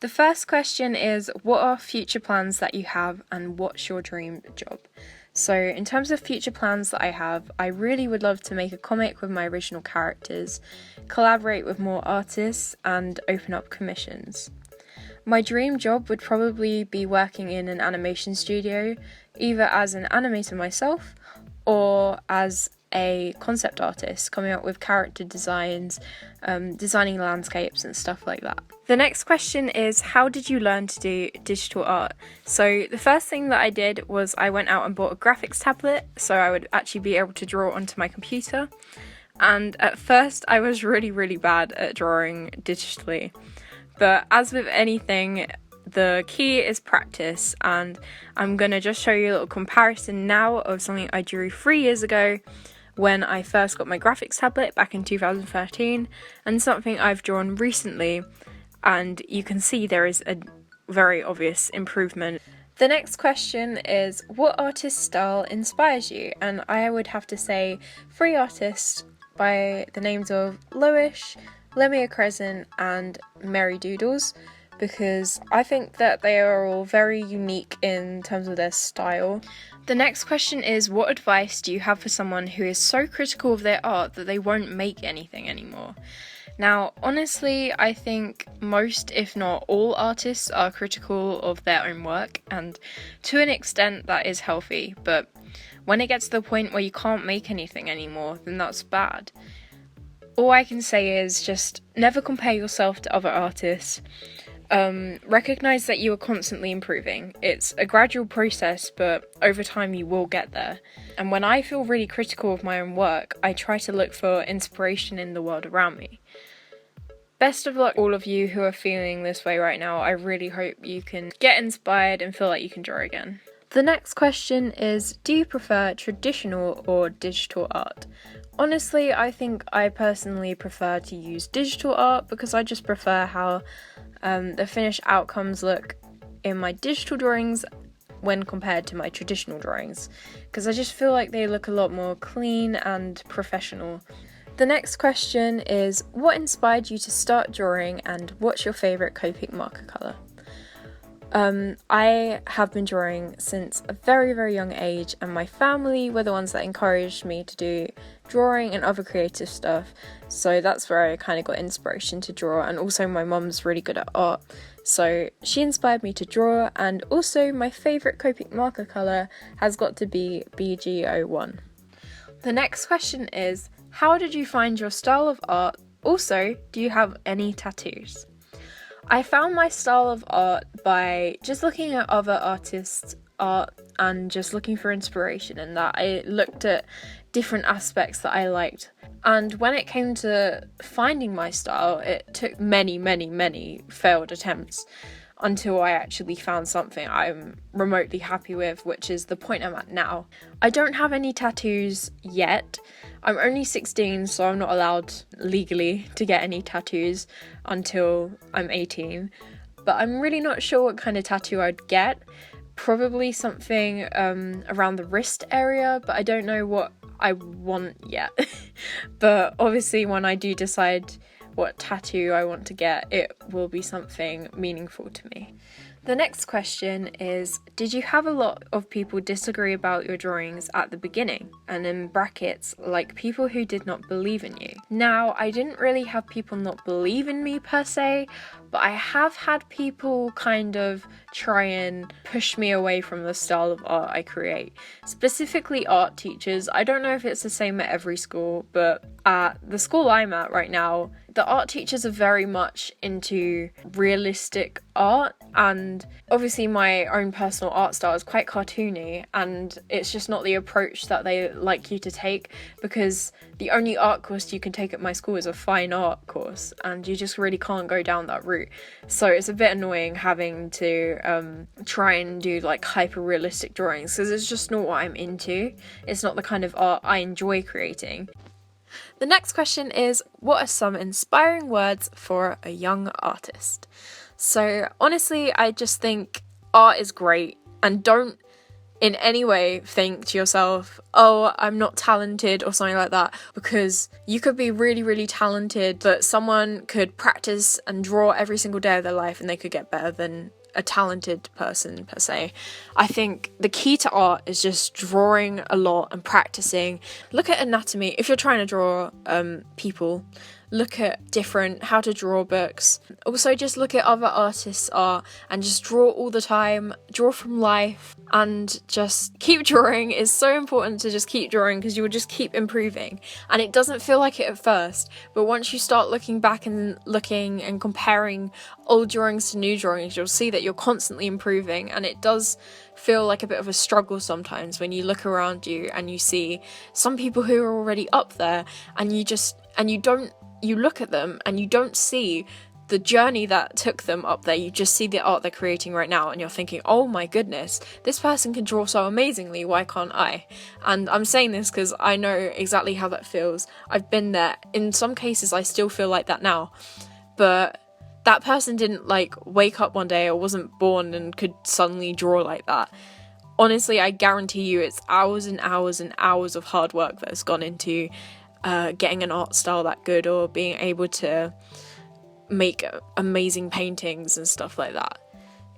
The first question is, what are future plans that you have and what's your dream job? So in terms of future plans that I have, I really would love to make a comic with my original characters, collaborate with more artists, and open up commissions. My dream job would probably be working in an animation studio, either as an animator myself or as a concept artist, coming up with character designs, designing landscapes and stuff like that. The next question is, how did you learn to do digital art? So the first thing that I did was I went out and bought a graphics tablet so I would actually be able to draw onto my computer. And at first I was really bad at drawing digitally. But as with anything, the key is practice, and I'm going to just show you a little comparison now of something I drew 3 years ago when I first got my graphics tablet back in 2013, and something I've drawn recently, and you can see there is a very obvious improvement. The next question is, what artist style inspires you? And I would have to say 3 artists by the names of Loish, Lemia Crescent and Mary Doodles, because I think that they are all very unique in terms of their style. The next question is, what advice do you have for someone who is so critical of their art that they won't make anything anymore? Now, honestly, I think most, if not all, artists are critical of their own work, and to an extent that is healthy, but when it gets to the point where you can't make anything anymore, then that's bad. All I can say is just never compare yourself to other artists. Recognise that you are constantly improving. It's a gradual process, but over time you will get there. And when I feel really critical of my own work, I try to look for inspiration in the world around me. Best of luck all of you who are feeling this way right now. I really hope you can get inspired and feel like you can draw again. The next question is, do you prefer traditional or digital art? Honestly, I think I personally prefer to use digital art because I just prefer how the finished outcomes look in my digital drawings when compared to my traditional drawings, because I just feel like they look a lot more clean and professional. The next question is, what inspired you to start drawing and what's your favourite Copic marker colour? I have been drawing since a very young age, and my family were the ones that encouraged me to do drawing and other creative stuff, so that's where I kind of got inspiration to draw. And also my mum's really good at art, so she inspired me to draw. And also my favourite Copic marker colour has got to be BG01. The next question is, how did you find your style of art? Also, do you have any tattoos? I found my style of art by just looking at other artists' art and just looking for inspiration in that. I looked at different aspects that I liked. And when it came to finding my style, it took many failed attempts until I actually found something I'm remotely happy with, which is the point I'm at now. I don't have any tattoos yet. I'm only 16, so I'm not allowed legally to get any tattoos until I'm 18. But I'm really not sure what kind of tattoo I'd get. Probably something around the wrist area, but I don't know what I want yet. But obviously when I do decide what tattoo I want to get, it will be something meaningful to me. The next question is, did you have a lot of people disagree about your drawings at the beginning? And in brackets, like people who did not believe in you. Now, I didn't really have people not believe in me per se, but I have had people kind of try and push me away from the style of art I create. Specifically art teachers. I don't know if it's the same at every school, but at the school I'm at right now, the art teachers are very much into realistic art, and obviously my own personal art style is quite cartoony, and it's just not the approach that they like you to take, because the only art course you can take at my school is a fine art course, and you just really can't go down that route. So it's a bit annoying having to try and do like hyper realistic drawings, because it's just not what I'm into. It's not the kind of art I enjoy creating. The next question is, what are some inspiring words for a young artist? So honestly, I just think art is great, and don't in any way think to yourself, oh, I'm not talented or something like that, because you could be really, really talented, but someone could practice and draw every single day of their life and they could get better than a talented person per se. I think the key to art is just drawing a lot and practicing. Look at anatomy. If you're trying to draw people, look at different how to draw books. Also just look at other artists' art and just draw all the time, draw from life, and just keep drawing. Is so important to just keep drawing because you will just keep improving, and it doesn't feel like it at first, but once you start looking back and looking and comparing old drawings to new drawings, you'll see that you're constantly improving. And it does feel like a bit of a struggle sometimes when you look around you and you see some people who are already up there, and you look at them and you don't see the journey that took them up there. You just see the art they're creating right now and you're thinking, oh my goodness, this person can draw so amazingly, why can't I? And I'm saying this because I know exactly how that feels. I've been there. In some cases I still feel like that now, but that person didn't like wake up one day or wasn't born and could suddenly draw like that. Honestly, I guarantee you it's hours and hours and hours of hard work that has gone into getting an art style that good, or being able to make amazing paintings and stuff like that.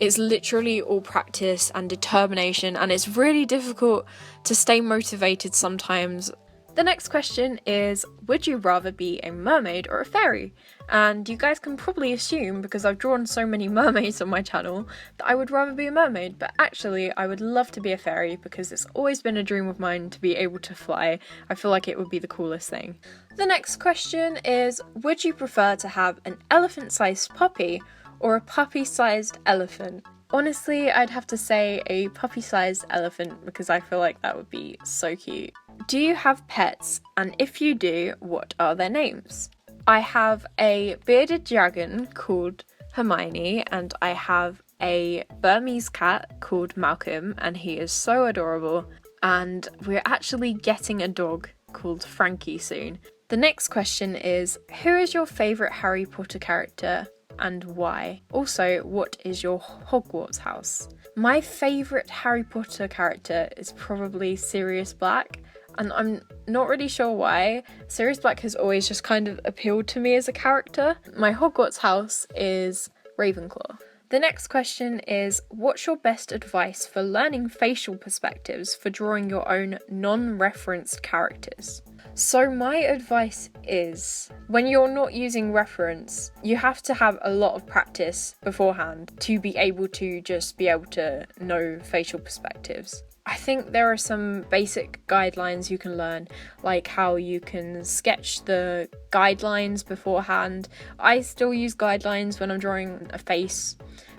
It's literally all practice and determination, and it's really difficult to stay motivated sometimes. The next question is, would you rather be a mermaid or a fairy? And you guys can probably assume, because I've drawn so many mermaids on my channel, that I would rather be a mermaid, but actually I would love to be a fairy because it's always been a dream of mine to be able to fly. I feel like it would be the coolest thing. The next question is, would you prefer to have an elephant-sized puppy or a puppy-sized elephant? Honestly, I'd have to say a puppy-sized elephant because I feel like that would be so cute. Do you have pets? And if you do, what are their names? I have a bearded dragon called Hermione, and I have a Burmese cat called Malcolm, and he is so adorable. And we're actually getting a dog called Frankie soon. The next question is, who is your favourite Harry Potter character and why? Also, what is your Hogwarts house? My favourite Harry Potter character is probably Sirius Black, and I'm not really sure why. Sirius Black has always just kind of appealed to me as a character. My Hogwarts house is Ravenclaw. The next question is, what's your best advice for learning facial perspectives for drawing your own non-referenced characters? So my advice is, when you're not using reference, you have to have a lot of practice beforehand to be able to know facial perspectives. I think there are some basic guidelines you can learn, like how you can sketch the guidelines beforehand. I still use guidelines when I'm drawing a face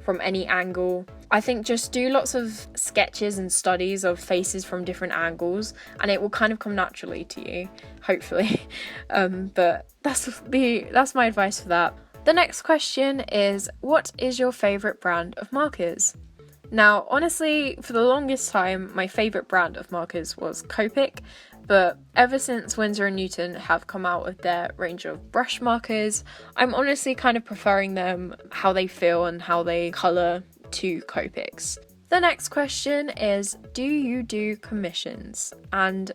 from any angle. I think just do lots of sketches and studies of faces from different angles and it will kind of come naturally to you, hopefully. But that's my advice for that. The next question is, what is your favourite brand of markers? Now, honestly, for the longest time, my favourite brand of markers was Copic, but ever since Winsor & Newton have come out with their range of brush markers, I'm honestly kind of preferring them, how they feel and how they colour, to Copics. The next question is, do you do commissions? And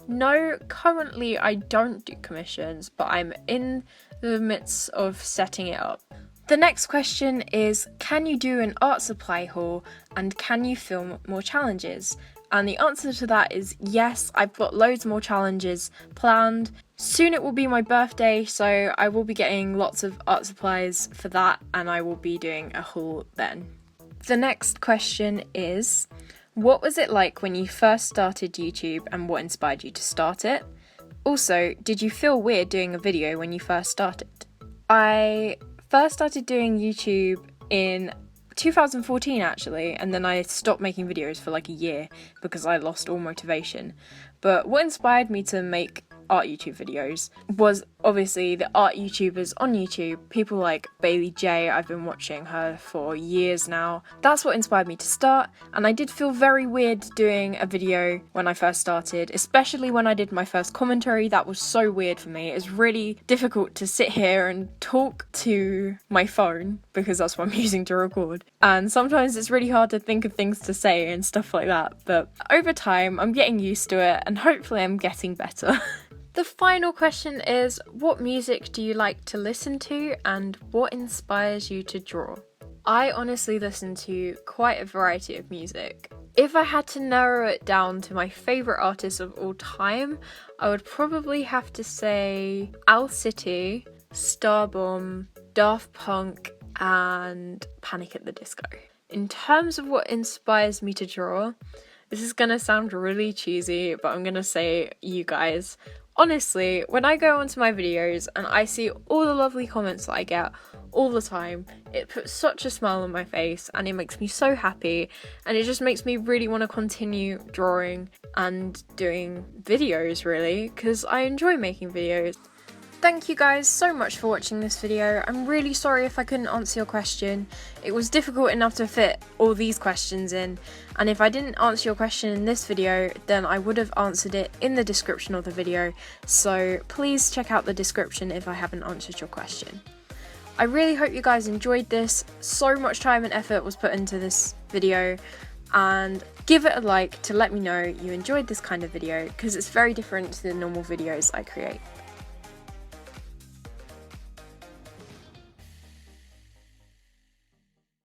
no, currently I don't do commissions, but I'm in the midst of setting it up. The next question is, can you do an art supply haul and can you film more challenges? And the answer to that is yes, I've got loads more challenges planned. Soon it will be my birthday, so I will be getting lots of art supplies for that and I will be doing a haul then. The next question is, what was it like when you first started YouTube and what inspired you to start it? Also, did you feel weird doing a video when you first started? I first started doing YouTube in 2014 actually, and then I stopped making videos for like a year because I lost all motivation. But what inspired me to make art YouTube videos was obviously the art YouTubers on YouTube, people like Bailey J, I've been watching her for years now. That's what inspired me to start, and I did feel very weird doing a video when I first started, especially when I did my first commentary. That was so weird for me. It's really difficult to sit here and talk to my phone, because that's what I'm using to record, and sometimes it's really hard to think of things to say and stuff like that, but over time I'm getting used to it and hopefully I'm getting better. The final question is, what music do you like to listen to and what inspires you to draw? I honestly listen to quite a variety of music. If I had to narrow it down to my favourite artists of all time, I would probably have to say Owl City, Starbomb, Daft Punk and Panic at the Disco. In terms of what inspires me to draw, this is gonna sound really cheesy, but I'm gonna say you guys. Honestly, when I go onto my videos and I see all the lovely comments that I get all the time, it puts such a smile on my face and it makes me so happy, and it just makes me really want to continue drawing and doing videos really, because I enjoy making videos. Thank you guys so much for watching this video. I'm really sorry if I couldn't answer your question. It was difficult enough to fit all these questions in, and if I didn't answer your question in this video, then I would have answered it in the description of the video, so please check out the description if I haven't answered your question. I really hope you guys enjoyed this. So much time and effort was put into this video, and give it a like to let me know you enjoyed this kind of video, because it's very different to the normal videos I create.